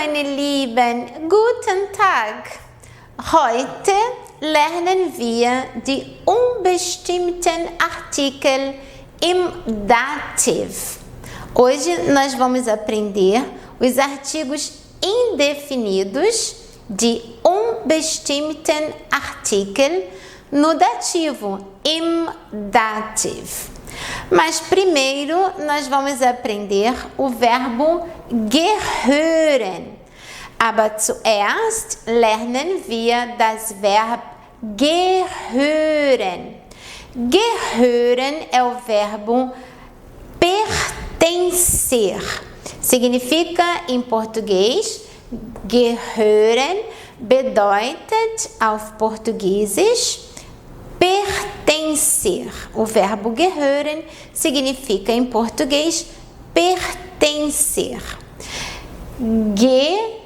meine Lieben, guten Tag. Heute lernen wir die unbestimmten Artikel im Dativ. Hoje nós vamos aprender os artigos indefinidos de unbestimmten Artikel no dativo, im Dativ. Mas primeiro nós vamos aprender o verbo gehören. Aber zuerst lernen wir das Verb gehören. Gehören é o verbo pertencer. Significa em português, gehören bedeutet auf Portugiesisch pertencer. O verbo gehören significa em português pertencer. Gehören.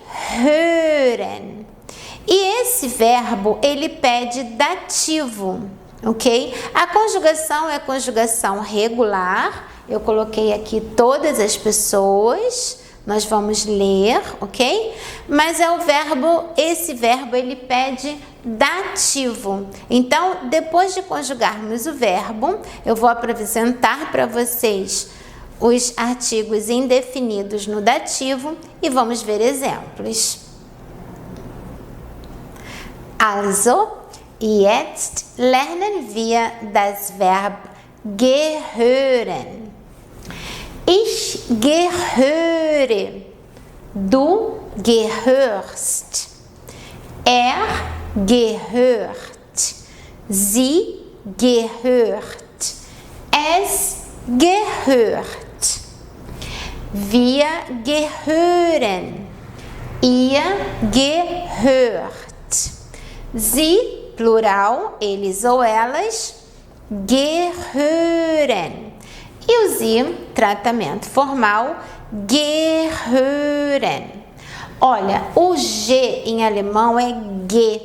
E esse verbo, ele pede dativo, ok? A conjugação é conjugação regular. Eu coloquei aqui todas as pessoas. Nós vamos ler, ok? Mas é o verbo, esse verbo ele pede dativo. Então, depois de conjugarmos o verbo, eu vou apresentar para vocês os artigos indefinidos no dativo e vamos ver exemplos. Also, jetzt lernen wir das Verb gehören. Ich gehöre, du gehörst, er gehört, sie gehört, es gehört, wir gehören, ihr gehört, sie, plural, eles ou elas, gehören. E o sie, tratamento formal, gehören. Olha, o G em alemão é G.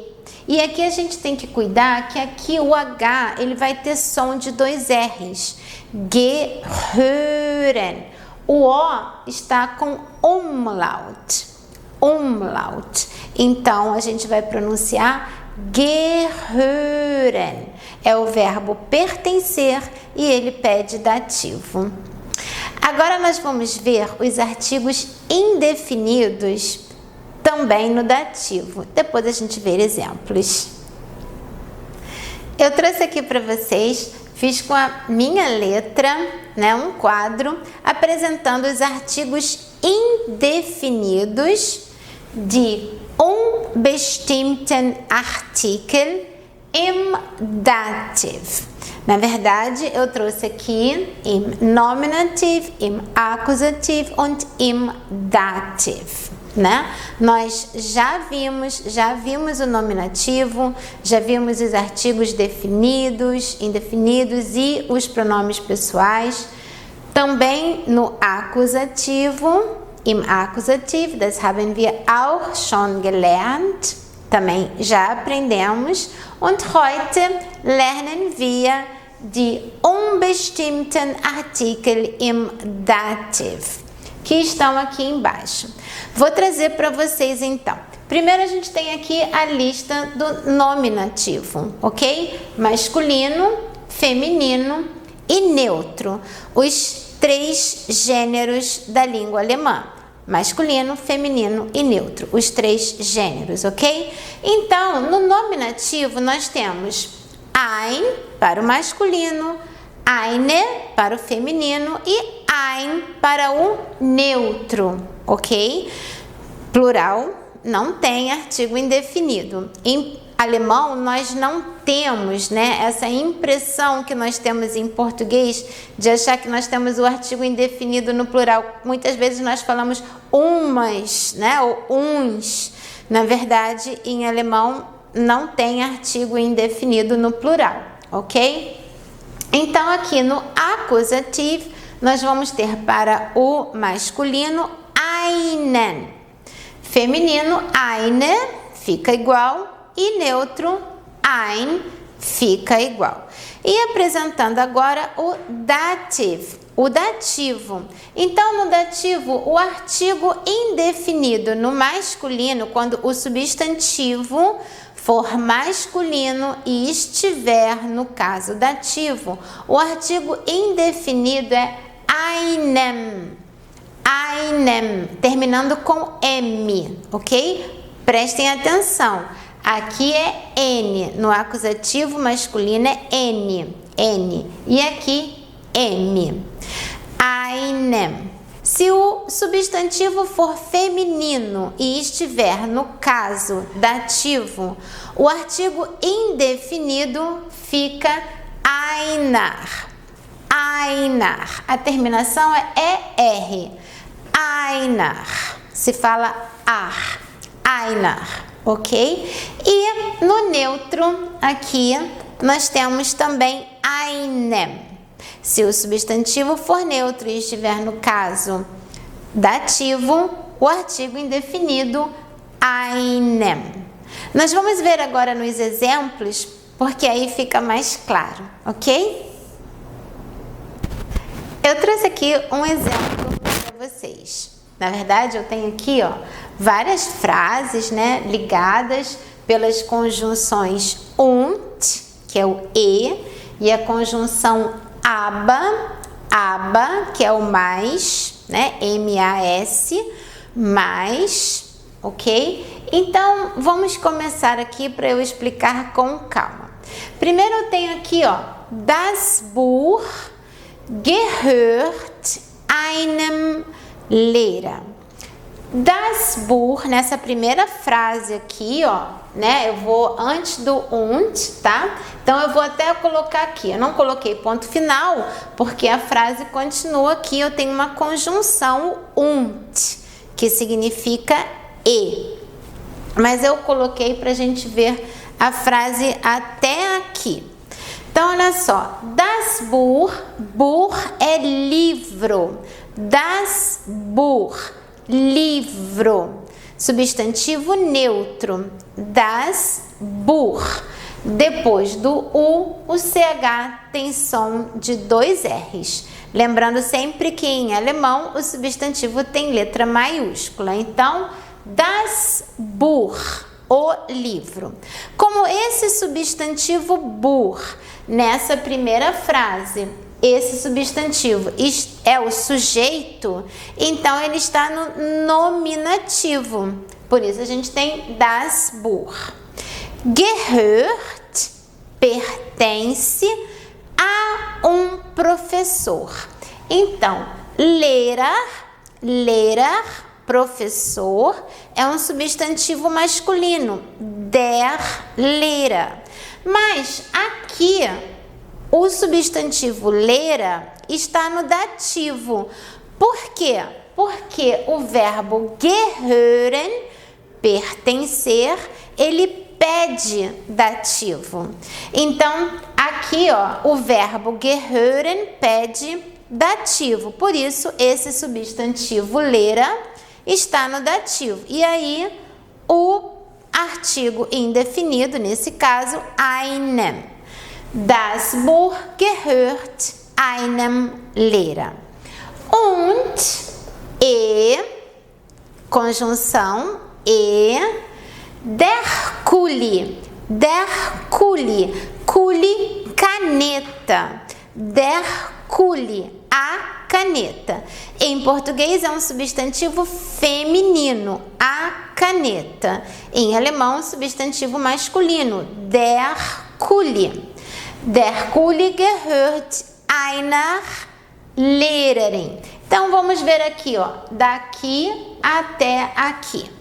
E aqui a gente tem que cuidar que aqui o H ele vai ter som de dois R's. Gehören. O O está com umlaut. Umlaut. Então a gente vai pronunciar gehören. É o verbo pertencer e ele pede dativo. Agora nós vamos ver os artigos indefinidos também no dativo. Depois a gente vê exemplos. Eu trouxe aqui para vocês, fiz com a minha letra, né, um quadro apresentando os artigos indefinidos de unbestimmten Artikel im Dativ. Na verdade, eu trouxe aqui im Nominativ, im Akkusativ und im Dativ, né? Nós já vimos o nominativo, já vimos os artigos definidos, indefinidos e os pronomes pessoais. Também no Akkusativo, im Akkusativ, das haben wir auch schon gelernt. Também já aprendemos. Und heute lernen wir die unbestimmten Artikel im Dativ, que estão aqui embaixo. Vou trazer para vocês então. Primeiro a gente tem aqui a lista do nominativo, ok? Masculino, feminino e neutro. Os três gêneros da língua alemã. Masculino, feminino e neutro, os três gêneros, ok? Então, no nominativo nós temos ein para o masculino, eine para o feminino e ein para o neutro, ok? Plural não tem artigo indefinido. Em alemão nós não temos, né, essa impressão que nós temos em português de achar que nós temos o artigo indefinido no plural. Muitas vezes nós falamos umas, né, ou uns. Na verdade, em alemão não tem artigo indefinido no plural, ok? Então aqui no Akkusativ nós vamos ter para o masculino einen, feminino eine fica igual e neutro ein fica igual. E apresentando agora o Dativ. o dativo. Então, no dativo, o artigo indefinido no masculino, quando o substantivo for masculino e estiver no caso dativo, o artigo indefinido é einem, einem, terminando com M, ok? Prestem atenção, aqui é N, no acusativo masculino é N, N, e aqui M, einem. Se o substantivo for feminino e estiver no caso dativo, o artigo indefinido fica einar, einar. A terminação é ER, einar. Se fala ar, einar, ok? E no neutro, aqui, nós temos também einem. Se o substantivo for neutro e estiver no caso dativo, o artigo indefinido einem. Nós vamos ver agora nos exemplos, porque aí fica mais claro, ok? Eu trouxe aqui um exemplo para vocês. Na verdade, eu tenho aqui, ó, várias frases, né, ligadas pelas conjunções und, que é o e a conjunção aba, que é o mais, né, M-A-S, mais, ok? Então, vamos começar aqui para eu explicar com calma. Primeiro eu tenho aqui, ó, das Buch gehört einem Lehrer. Das Buch, nessa primeira frase aqui, ó, né, eu vou antes do und, tá? Então, eu vou até colocar aqui, eu não coloquei ponto final, porque a frase continua aqui, eu tenho uma conjunção und, que significa e. Mas eu coloquei pra gente ver a frase até aqui. Então, olha só, das Buch, Buch é livro, das Buch, livro, substantivo neutro, das Buch. Depois do U, o CH tem som de 2 R's. Lembrando sempre que em alemão o substantivo tem letra maiúscula. Então, das Buch, o livro. Como esse substantivo Buch, nessa primeira frase, esse substantivo é o sujeito, então ele está no nominativo. Por isso a gente tem das Buch. Gehört pertence a um professor. Então, Lehrer, professor, é um substantivo masculino, der Lehrer. Mas aqui o substantivo Lehrer está no dativo. Por quê? Porque o verbo gehören, pertencer, ele pede dativo. Então, aqui, ó, o verbo gehören pede dativo. Por isso, esse substantivo Lehrer está no dativo. E aí, o artigo indefinido, nesse caso, einem. Das Buch gehört einem Lehrer. Und, e, conjunção, e, der Kuli, Kuli, caneta, der Kuli, a caneta. Em português é um substantivo feminino, a caneta. Em alemão, substantivo masculino, der Kuli. Der Kuli gehört einer Lehrerin. Então, vamos ver aqui, ó, daqui até aqui.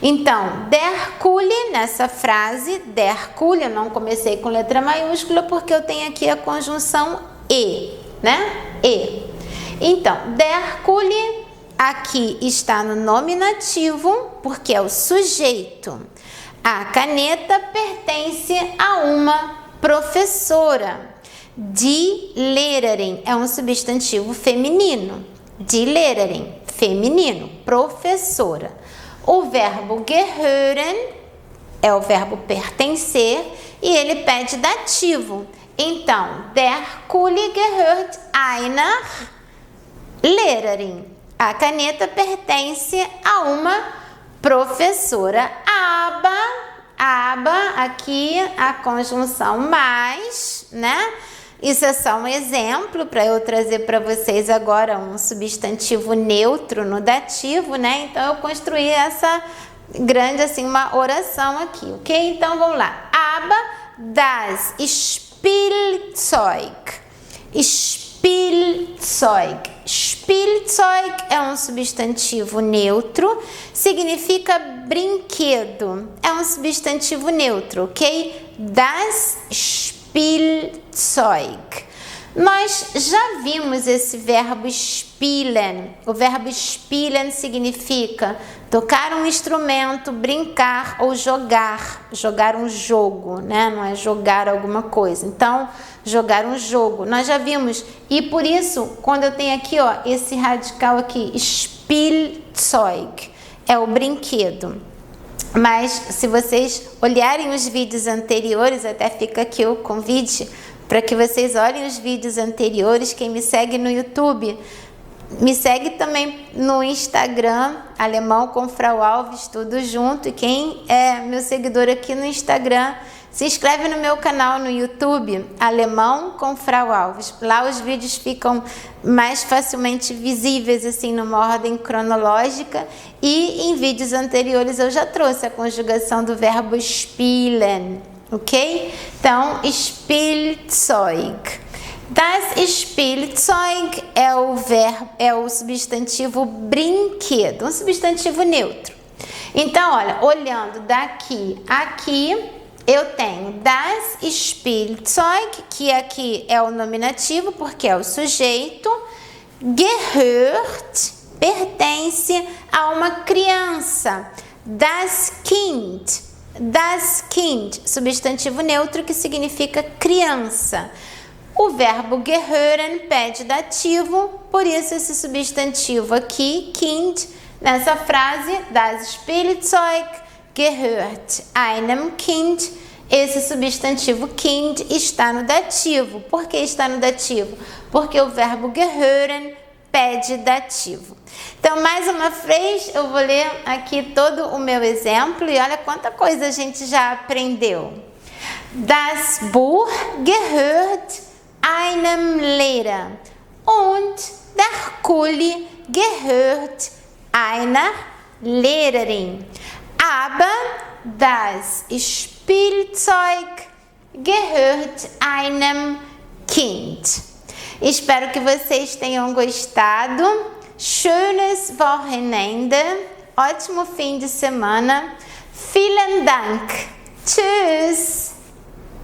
Então, der Kuli, nessa frase, der Kuli, eu não comecei com letra maiúscula porque eu tenho aqui a conjunção e, né? E. Então, der Kuli, aqui está no nominativo, porque é o sujeito. A caneta pertence a uma professora. Die Lehrerin é um substantivo feminino. Die Lehrerin, feminino, professora. O verbo gehören é o verbo pertencer e ele pede dativo. Então, der Kuli gehört einer Lehrerin. A caneta pertence a uma professora. Aber, aqui a conjunção mais, né? Isso é só um exemplo para eu trazer para vocês agora um substantivo neutro no dativo, né? Então eu construí essa grande, assim, uma oração aqui, ok? Então vamos lá. Aber das Spielzeug. Spielzeug. Spielzeug é um substantivo neutro, significa brinquedo. É um substantivo neutro, ok? Das Spielzeug. Nós já vimos esse verbo spielen. O verbo spielen significa tocar um instrumento, brincar ou jogar. Jogar um jogo, né? Não é jogar alguma coisa. Então, jogar um jogo. Nós já vimos. E por isso, quando eu tenho aqui, ó, esse radical aqui, Spielzeug, é o brinquedo. Mas se vocês olharem os vídeos anteriores, até fica aqui o convite para que vocês olhem os vídeos anteriores. Quem me segue no YouTube, me segue também no Instagram, Alemão com Frau Alves, tudo junto. E quem é meu seguidor aqui no Instagram, se inscreve no meu canal no YouTube, Alemão com Frau Alves. Lá os vídeos ficam mais facilmente visíveis, assim, numa ordem cronológica. E em vídeos anteriores eu já trouxe a conjugação do verbo spielen, ok? Então, Spielzeug. Das Spielzeug é o substantivo brinquedo, um substantivo neutro. Então, olha, olhando daqui aqui, eu tenho das Spielzeug, que aqui é o nominativo, porque é o sujeito. Gehört, pertence a uma criança. Das Kind, substantivo neutro que significa criança. O verbo gehören pede dativo, por isso esse substantivo aqui, Kind, nessa frase, das Spielzeug gehört einem Kind, esse substantivo Kind está no dativo. Por que está no dativo? Porque o verbo gehören pede dativo. Então, mais uma vez, eu vou ler aqui todo o meu exemplo e olha quanta coisa a gente já aprendeu. Das Buch gehört einem Lehrer und der Kuli gehört einer Lehrerin. Aber das Spielzeug gehört einem Kind. Espero que vocês tenham gostado. Schönes Wochenende. Ótimo fim de semana. Vielen Dank. Tschüss.